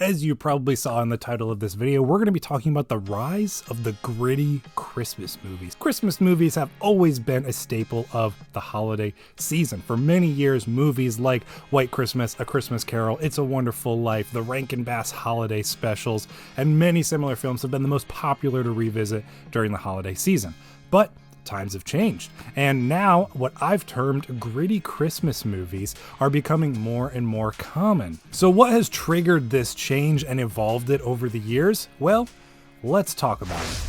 As you probably saw in the title of this video, we're going to be talking about the rise of the gritty Christmas movies. Christmas movies have always been a staple of the holiday season. For many years, movies like White Christmas, A Christmas Carol, It's a Wonderful Life, the Rankin Bass holiday specials, and many similar films have been the most popular to revisit during the holiday season. But times have changed, and now what I've termed gritty Christmas movies are becoming more and more common. So what has triggered this change and evolved it over the years? Well, let's talk about it.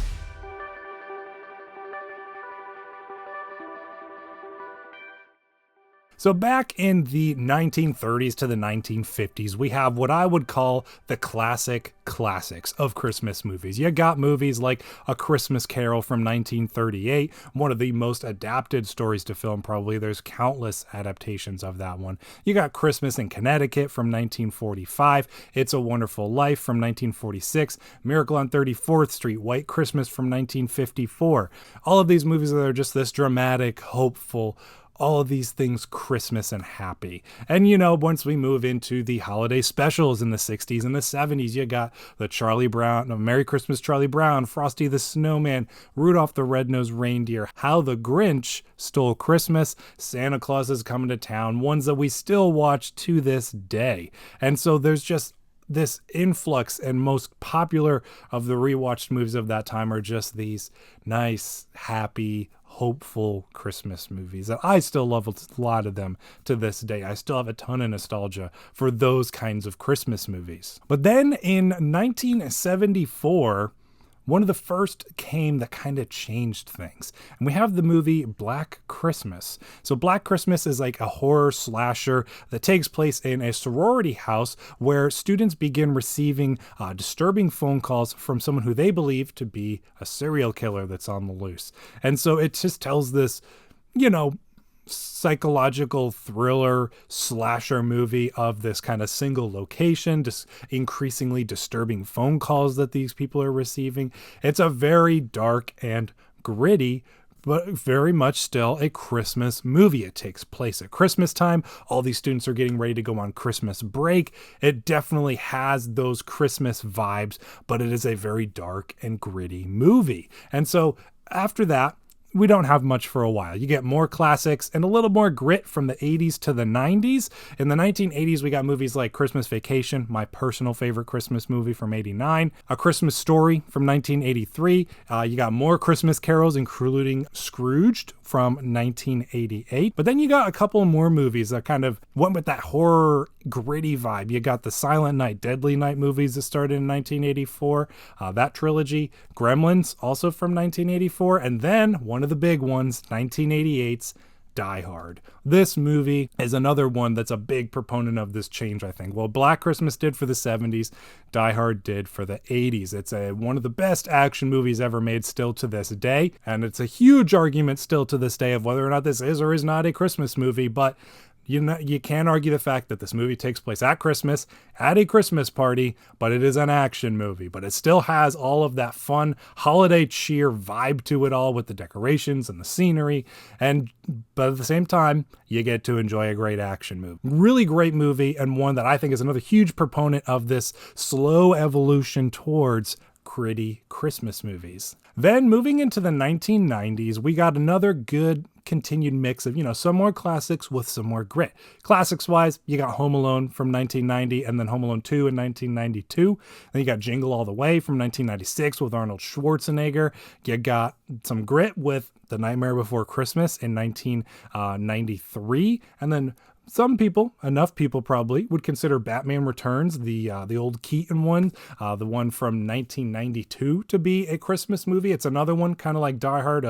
So back in the 1930s to the 1950s, we have what I would call the classics of Christmas movies. You got movies like A Christmas Carol from 1938, one of the most adapted stories to film probably. There's countless adaptations of that one. You got Christmas in Connecticut from 1945, It's a Wonderful Life from 1946, Miracle on 34th Street, White Christmas from 1954. All of these movies that are just this dramatic, hopeful, all of these things Christmas and happy. And once we move into the holiday specials in the 60s and the 70s, you got the Merry Christmas Charlie Brown, Frosty the Snowman, Rudolph the Red-Nosed Reindeer, How the Grinch Stole Christmas, Santa Claus is Coming to Town, ones that we still watch to this day. And so there's just this influx, and most popular of the rewatched movies of that time are just these nice, happy, hopeful Christmas movies that I still love a lot of them to this day. I still have a ton of nostalgia for those kinds of Christmas movies. But then in 1974, one of the first came that kind of changed things. And we have the movie Black Christmas. So Black Christmas is like a horror slasher that takes place in a sorority house where students begin receiving disturbing phone calls from someone who they believe to be a serial killer that's on the loose. And so it just tells this, psychological thriller slasher movie of this kind of single location, just increasingly disturbing phone calls that these people are receiving. It's a very dark and gritty, but very much still a Christmas movie. It takes place at Christmas time. All these students are getting ready to go on Christmas break. It definitely has those Christmas vibes, but it is a very dark and gritty movie. And so after that, we don't have much for a while. You get more classics and a little more grit from the 80s to the 90s. In the 1980s, we got movies like Christmas Vacation, my personal favorite Christmas movie from 89, A Christmas Story from 1983. You got more Christmas carols, including Scrooged from 1988. But then you got a couple more movies that kind of went with that horror, gritty vibe. You got the Silent Night, Deadly Night movies that started in 1984. That trilogy, Gremlins, also from 1984. And then one of the big ones, 1988's Die Hard. This movie is another one that's a big proponent of this change, I think. Well, Black Christmas did for the 70s, Die Hard did for the 80s. It's one of the best action movies ever made still to this day, and it's a huge argument still to this day of whether or not this is or is not a Christmas movie, but you can't argue the fact that this movie takes place at Christmas, at a Christmas party, but it is an action movie. But it still has all of that fun holiday cheer vibe to it all with the decorations and the scenery. But at the same time, you get to enjoy a great action movie. Really great movie, and one that I think is another huge proponent of this slow evolution towards gritty Christmas movies. Then moving into the 1990s, we got another good continued mix of, some more classics with some more grit. Classics wise, you got Home Alone from 1990 and then Home Alone 2 in 1992. Then you got Jingle All the Way from 1996 with Arnold Schwarzenegger. You got some grit with The Nightmare Before Christmas in 1993. And then enough people probably, would consider Batman Returns, the old Keaton one, the one from 1992, to be a Christmas movie. It's another one kind of like Die Hard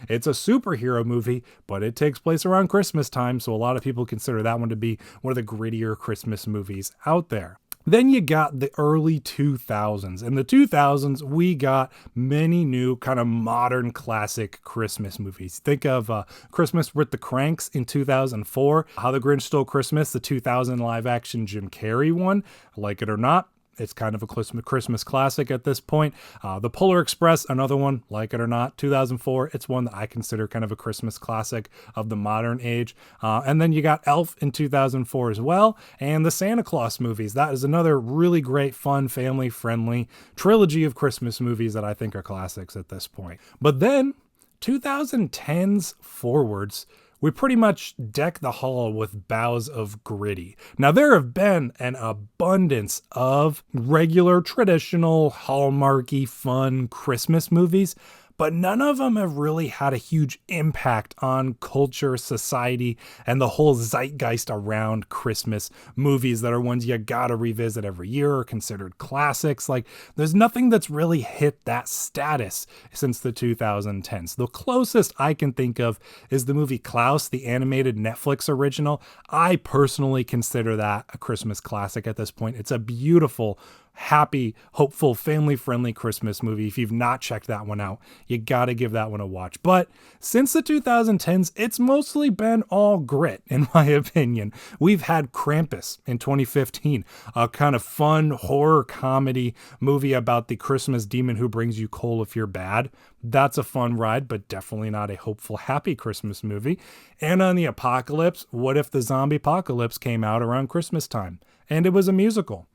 it's a superhero movie, but it takes place around Christmas time, so a lot of people consider that one to be one of the grittier Christmas movies out there. Then you got the early 2000s. In the 2000s, we got many new kind of modern classic Christmas movies. Think of Christmas with the Cranks in 2004, How the Grinch Stole Christmas, the 2000 live action Jim Carrey one. Like it or not, It's kind of a Christmas classic at this point. The Polar Express, another one, like it or not, 2004. It's one that I consider kind of a Christmas classic of the modern age. And then you got Elf in 2004 as well, and the Santa Claus movies. That is another really great, fun, family-friendly trilogy of Christmas movies that I think are classics at this point. But then 2010s forwards, we pretty much deck the hall with boughs of gritty. Now, there have been an abundance of regular, traditional, hallmarky, fun Christmas movies, but none of them have really had a huge impact on culture, society, and the whole zeitgeist around Christmas movies that are ones you gotta revisit every year or considered classics. Like, there's nothing that's really hit that status since the 2010s. The closest I can think of is the movie Klaus, the animated Netflix original. I personally consider that a Christmas classic at this point. It's a beautiful, happy, hopeful, family-friendly Christmas movie. If you've not checked that one out, you gotta give that one a watch. But since the 2010s, it's mostly been all grit, in my opinion. We've had Krampus in 2015, a kind of fun horror comedy movie about the Christmas demon who brings you coal if you're bad. That's a fun ride, but definitely not a hopeful, happy Christmas movie. And on the Apocalypse, what if the zombie apocalypse came out around Christmas time and it was a musical?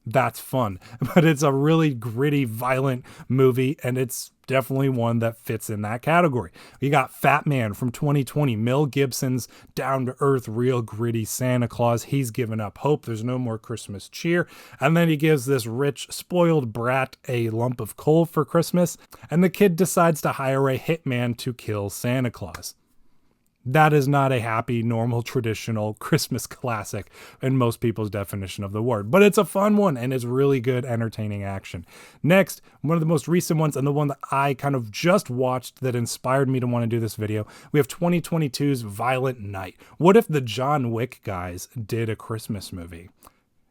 That's fun, but it's a really gritty, violent movie, and it's definitely one that fits in that category. You got Fat Man from 2020, Mel Gibson's down-to-earth, real gritty Santa Claus. He's given up hope. There's no more Christmas cheer. And then he gives this rich, spoiled brat a lump of coal for Christmas, and the kid decides to hire a hitman to kill Santa Claus. That is not a happy, normal, traditional Christmas classic in most people's definition of the word. But it's a fun one, and it's really good, entertaining action. Next, one of the most recent ones, and the one that I kind of just watched that inspired me to want to do this video, we have 2022's Violent Night. What if the John Wick guys did a Christmas movie?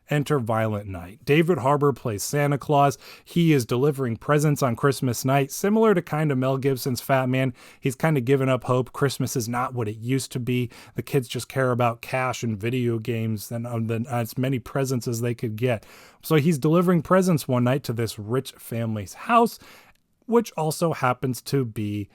Enter Violent Night. David Harbour plays Santa Claus. He is delivering presents on Christmas night, similar to kind of Mel Gibson's Fat Man. He's kind of given up hope. Christmas is not what it used to be. The kids just care about cash and video games and as many presents as they could get. So he's delivering presents one night to this rich family's house, which also happens to be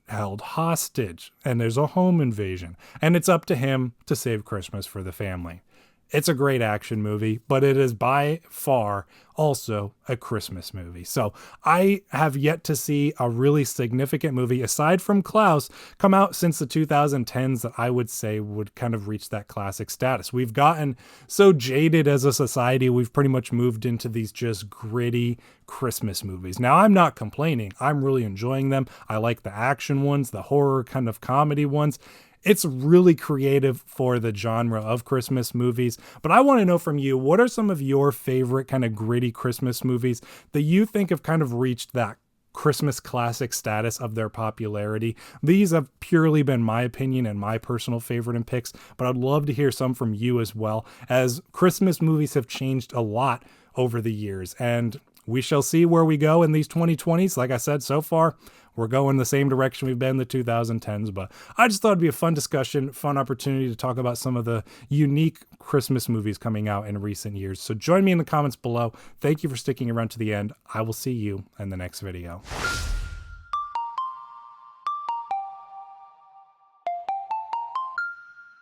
held hostage. And there's a home invasion. And it's up to him to save Christmas for the family. It's a great action movie, but it is by far also a Christmas movie. So I have yet to see a really significant movie, aside from Klaus, come out since the 2010s that I would say would kind of reach that classic status. We've gotten so jaded as a society, we've pretty much moved into these just gritty Christmas movies. Now, I'm not complaining. I'm really enjoying them. I like the action ones, the horror kind of comedy ones. It's really creative for the genre of Christmas movies, but I want to know from you, what are some of your favorite kind of gritty Christmas movies that you think have kind of reached that Christmas classic status of their popularity? These have purely been my opinion and my personal favorite and picks, but I'd love to hear some from you as well, as Christmas movies have changed a lot over the years, and we shall see where we go in these 2020s. Like I said, so far, we're going the same direction we've been in the 2010s, but I just thought it'd be a fun discussion, fun opportunity to talk about some of the unique Christmas movies coming out in recent years. So join me in the comments below. Thank you for sticking around to the end. I will see you in the next video.